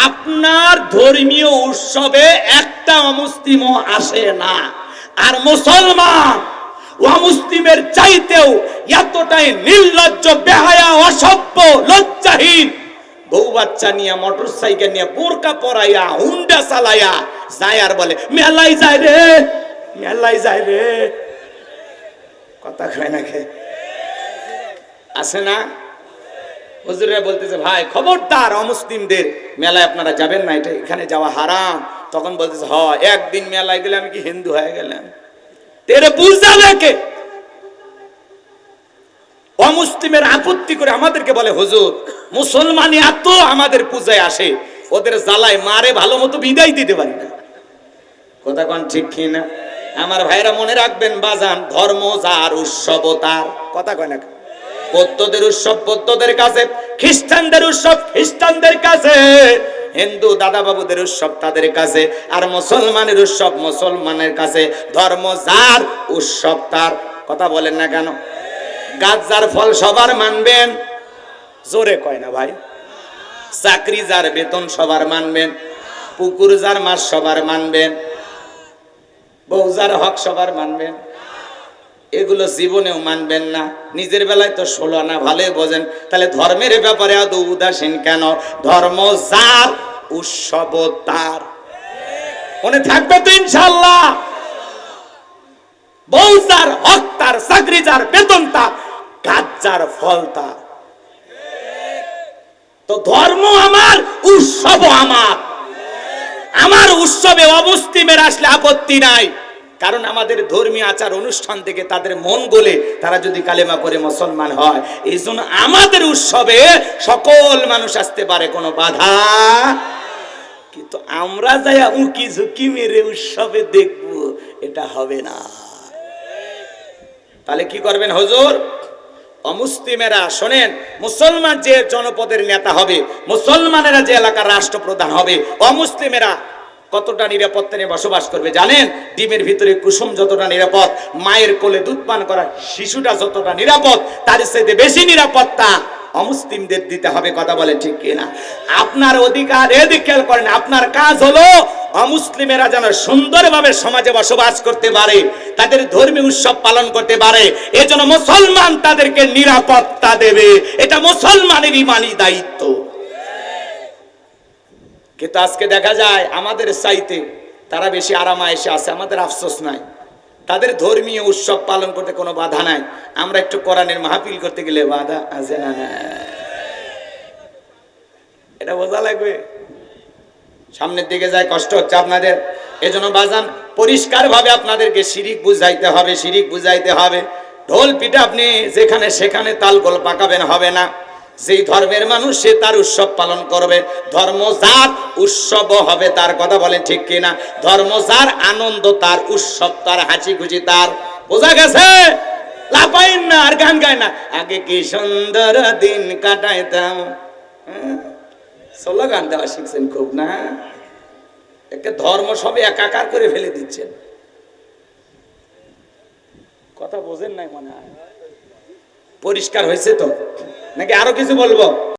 আপনার ধর্মীয় উৎসবে একটা অমুসলিমও আসে না, আর মুসলমান অমুসলিমের চাইতেও এতটাই নির্লজ্জ, বেহায়া, অসভ্য, লজ্জাহীন, বউ বাচ্চা নিয়ে, মোটর সাইকেল নিয়ে, বোরকা পরাইয়া, হুন্ডা চালাইয়া যায় আর বলে মেলায় যায় রে, মেলায় যায় রে। কথা কয় না কে? আছে না? হুজুররা বলতেছে ভাই খবরদার, অমুসলিমদের মেলায় আপনারা যাবেন না, এটা এখানে যাওয়া হারাম। তখন বলতেছে একদিন মেলায় গেলে আমি কি হিন্দু হয়ে গেলাম? তেরে বুঝাবে কে? অমুসলিমের আপত্তি করে আমাদেরকে বলে হুজুর মুসলমান এত আমাদের পূজায় আসে, ওদের জ্বালায় মারে ভালো মতো বিদায় দিতে পারি না। কথা কোন ঠিক কি না? আমার ভাইরা মনে রাখবেন বাজান, ধর্ম যার উৎসব তার। কথা কয় না? বৌদ্ধদের উৎসব বৌদ্ধদের কাছে, খ্রিস্টানদের উৎসব খ্রিস্টানদের কাছে, হিন্দু দাদা বাবুদের উৎসব তাদের কাছে, আর মুসলমানের উৎসব মুসলমানের কাছে। ধর্ম যার উৎসব তার। কথা বলেন না কেন? গাছ যার ফল সবার মানবেন, জোরে কয় না ভাই? চাকরি যার বেতন সবার মানবেন, পুকুর যার মাছ সবার মানবেন, বউ যার হক সবার মানবেন, এগুলো জীবনেও মানবেন না। নিজের বেলায় তো 16 আনা ভালোই বোঝেন, তাহলে ধর্মের ব্যাপারে এত উদাসীন কেন? ধর্ম যার উৎসব তার। মনে থাকবে তো ইনশাআল্লাহ? বউ যার হক তার, চাকরি যার বেতন তার, গাছ যার ফল তার। তো ধর্ম আমার, উৎসব আমার। আমার উৎসবে অমুসলিমের আসলে আপত্তি নাই, কারণ আমাদের ধর্মীয় আচার অনুষ্ঠান থেকে তাদের মন গলে তারা যদি কালেমা করে মুসলমান হয়, এই জন্য আমাদের উৎসবে সকল মানুষ আসতে পারে, কোনো বাধা। কিন্তু আমরা যাই উকি ঝুঁকি মেরে উৎসবে দেখব, এটা হবে না। তাহলে কি করবেন হুজুর? অমুসলিমেরা শোনেন, মুসলমান যে জনপদের নেতা হবে, মুসলমানেরা যে এলাকার রাষ্ট্রপ্রধান হবে, অমুসলিমেরা কতটা নিরাপত্তা নিয়ে বসবাস করবে জানেন? ডিমের ভিতরে কুসুম যতটা নিরাপদ, মায়ের কোলে দুধ পান করা শিশুটা যতটা নিরাপদ, তার চাইতে বেশি নিরাপত্তা অমুসলিমদের দিতে হবে। কথা বলে ঠিক কিনা? আপনার অধিকার এদিকে খেয়াল করেন, আপনার কাজ হলো অমুসলিমেরা যেন সুন্দরভাবে সমাজে বসবাস করতে পারে, তাদের ধর্মীয় উৎসব পালন করতে পারে, এজন্য মুসলমান তাদেরকে নিরাপত্তা দেবে। এটা মুসলমানের ইমানি দায়িত্ব। কিন্তু আজকে দেখা যায় আমাদের চাইতে তারা বেশি আরামায়েশে আছে, আমাদের আফসোস নাই। তাদের ধর্মীয় উৎসব পালন করতে কোনো বাধা নাই, আমরা একটু কোরআনের মাহফিল করতে গেলে বাধা আছে না? এটা বোঝা লাগবে। সামনের দিকে যায় কষ্ট হচ্ছে আপনাদের, এজন্য বাজান পরিষ্কার ভাবে আপনাদেরকে শিরিক বুঝাইতে হবে, শিরিক বুঝাইতে হবে। ঢোল পিঠা আপনি যেখানে সেখানে তালগোল পাকাবেন হবে না। যেই ধর্মের মানুষ সে তার উৎসব পালন করবে, ধর্ম যার উৎসব হবে তার। কথা বলেন ঠিক কিনা? ধর্ম যার আনন্দ তার, উৎসব তার, হাসি খুশি তার। বোঝা গেছে? লাপাইন না আর গান গায় না, আগে কি সুন্দর দিন কাটাইতাম। সোলো গান দেওয়া শিখছেন খুব না? একটা ধর্ম সবে একাকার করে ফেলে দিচ্ছেন। কথা বোঝেন নাই মনে হয়? পরিষ্কার হয়েছে তো নাকি আরো কিছু বলবো?